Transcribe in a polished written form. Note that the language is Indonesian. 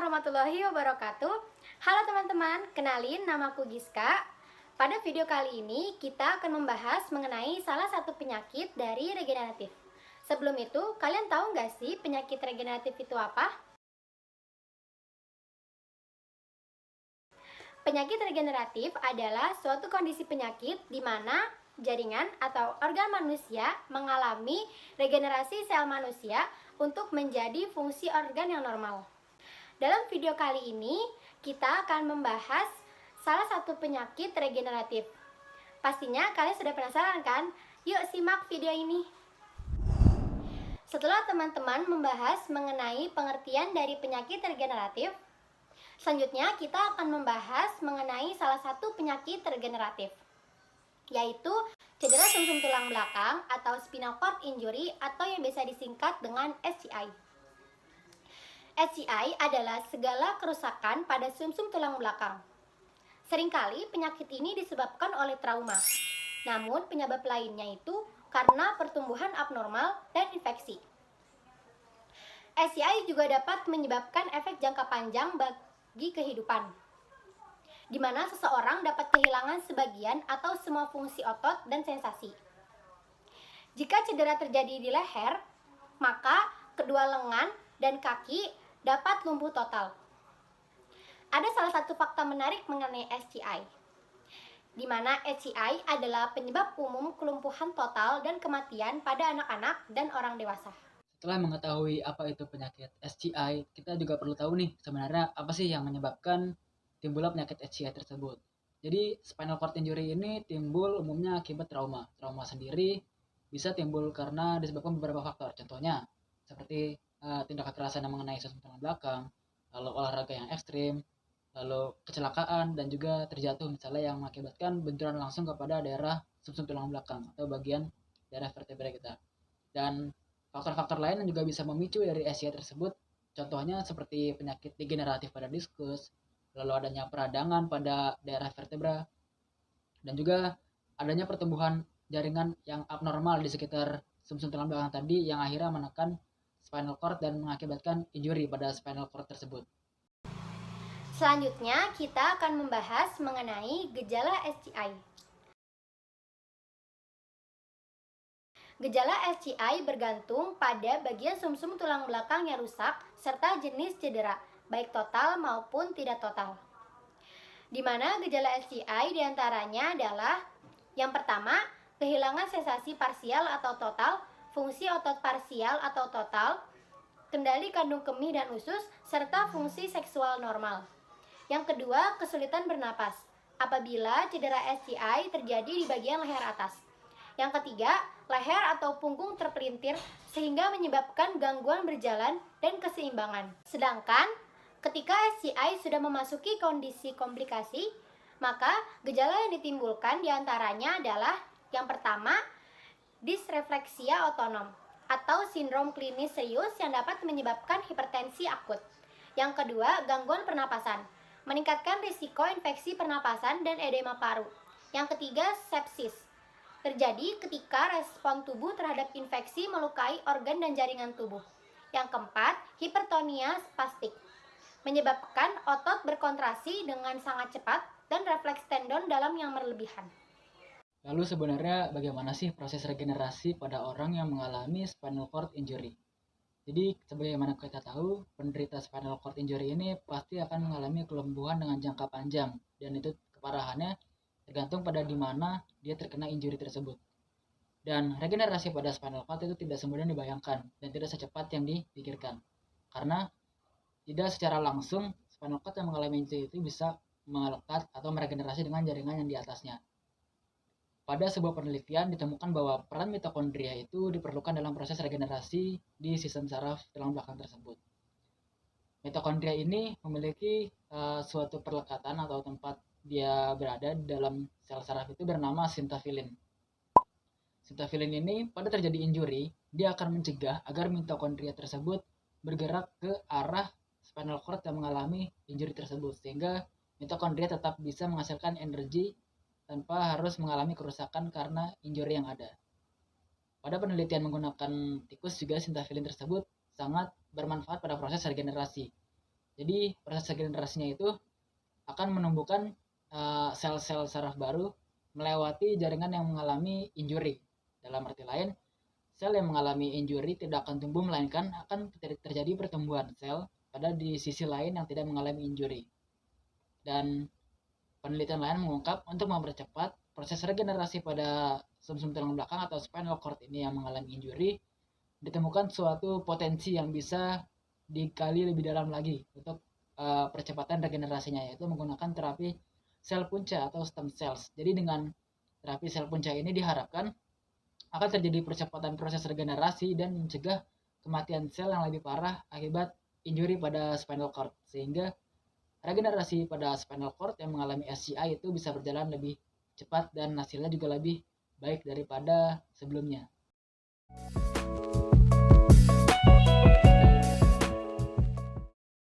warahmatullahi wabarakatuh. Halo teman-teman, kenalin namaku Giska. Pada video kali ini kita akan membahas mengenai salah satu penyakit dari regeneratif. Sebelum itu, kalian tahu nggak sih penyakit regeneratif itu apa? Penyakit regeneratif adalah suatu kondisi penyakit di mana jaringan atau organ manusia mengalami regenerasi sel manusia untuk menjadi fungsi organ yang normal. Dalam video kali ini, kita akan membahas salah satu penyakit regeneratif. Pastinya kalian sudah penasaran kan? Yuk simak video ini. Setelah teman-teman membahas mengenai pengertian dari penyakit regeneratif, selanjutnya kita akan membahas mengenai salah satu penyakit regeneratif, yaitu cedera sumsum tulang belakang atau spinal cord injury atau yang biasa disingkat dengan SCI. SCI adalah segala kerusakan pada sumsum tulang belakang. Seringkali penyakit ini disebabkan oleh trauma. Namun penyebab lainnya itu karena pertumbuhan abnormal dan infeksi. SCI juga dapat menyebabkan efek jangka panjang bagi kehidupan, di mana seseorang dapat kehilangan sebagian atau semua fungsi otot dan sensasi. Jika cedera terjadi di leher, maka kedua lengan dan kaki dapat lumpuh total. Ada salah satu fakta menarik mengenai SCI, di mana SCI adalah penyebab umum kelumpuhan total dan kematian pada anak-anak dan orang dewasa. Setelah mengetahui apa itu penyakit SCI, kita juga perlu tahu nih sebenarnya apa sih yang menyebabkan timbulnya penyakit SCI tersebut. Jadi spinal cord injury ini timbul umumnya akibat trauma. Trauma sendiri bisa timbul karena disebabkan beberapa faktor. Contohnya seperti tindak kekerasan yang mengenai sumsum tulang belakang, lalu olahraga yang ekstrim, lalu kecelakaan dan juga terjatuh misalnya yang mengakibatkan benturan langsung kepada daerah sumsum tulang belakang atau bagian daerah vertebra kita. Dan faktor-faktor lain yang juga bisa memicu dari SCI tersebut, contohnya seperti penyakit degeneratif pada diskus, lalu adanya peradangan pada daerah vertebra, dan juga adanya pertumbuhan jaringan yang abnormal di sekitar sumsum tulang belakang tadi yang akhirnya menekan spinal cord dan mengakibatkan injury pada spinal cord tersebut. Selanjutnya, kita akan membahas mengenai gejala SCI. Gejala SCI bergantung pada bagian sumsum tulang belakang yang rusak serta jenis cedera, baik total maupun tidak total. Di mana gejala SCI diantaranya adalah yang pertama, kehilangan sensasi parsial atau total, fungsi otot parsial atau total, kendali kandung kemih dan usus, serta fungsi seksual normal. Yang kedua, kesulitan bernapas apabila cedera SCI terjadi di bagian leher atas. Yang ketiga, leher atau punggung terpelintir sehingga menyebabkan gangguan berjalan dan keseimbangan. Sedangkan ketika SCI sudah memasuki kondisi komplikasi, maka gejala yang ditimbulkan diantaranya adalah yang pertama, disrefleksia otonom atau sindrom klinis serius yang dapat menyebabkan hipertensi akut. Yang kedua, gangguan pernapasan, meningkatkan risiko infeksi pernapasan dan edema paru. Yang ketiga, sepsis, terjadi ketika respon tubuh terhadap infeksi melukai organ dan jaringan tubuh. Yang keempat, hipertonia spastik, menyebabkan otot berkontraksi dengan sangat cepat dan refleks tendon dalam yang berlebihan. Lalu sebenarnya bagaimana sih proses regenerasi pada orang yang mengalami spinal cord injury? Jadi sebagaimana kita tahu, penderita spinal cord injury ini pasti akan mengalami kelumpuhan dengan jangka panjang, dan itu keparahannya tergantung pada di mana dia terkena injury tersebut. Dan regenerasi pada spinal cord itu tidak semudah dibayangkan dan tidak secepat yang dipikirkan. Karena tidak secara langsung spinal cord yang mengalami injury itu bisa melekat atau meregenerasi dengan jaringan yang di atasnya. Pada sebuah penelitian ditemukan bahwa peran mitokondria itu diperlukan dalam proses regenerasi di sistem saraf tulang belakang tersebut. Mitokondria ini memiliki suatu perlekatan atau tempat dia berada di dalam sel saraf itu bernama sintofilin. Sintofilin ini pada terjadi injury, dia akan mencegah agar mitokondria tersebut bergerak ke arah spinal cord yang mengalami injury tersebut, sehingga mitokondria tetap bisa menghasilkan energi tanpa harus mengalami kerusakan karena injury yang ada. Pada penelitian menggunakan tikus juga sintofilin tersebut sangat bermanfaat pada proses regenerasi. Jadi proses regenerasinya itu akan menumbuhkan sel-sel saraf baru melewati jaringan yang mengalami injury. Dalam arti lain, sel yang mengalami injury tidak akan tumbuh, melainkan akan terjadi pertumbuhan sel pada di sisi lain yang tidak mengalami injury. Dan penelitian lain mengungkap untuk mempercepat proses regenerasi pada sumsum tulang belakang atau spinal cord ini yang mengalami injury, ditemukan suatu potensi yang bisa digali lebih dalam lagi untuk percepatan regenerasinya, yaitu menggunakan terapi sel punca atau stem cells. Jadi dengan terapi sel punca ini diharapkan akan terjadi percepatan proses regenerasi dan mencegah kematian sel yang lebih parah akibat injury pada spinal cord, sehingga regenerasi pada spinal cord yang mengalami SCI itu bisa berjalan lebih cepat dan hasilnya juga lebih baik daripada sebelumnya.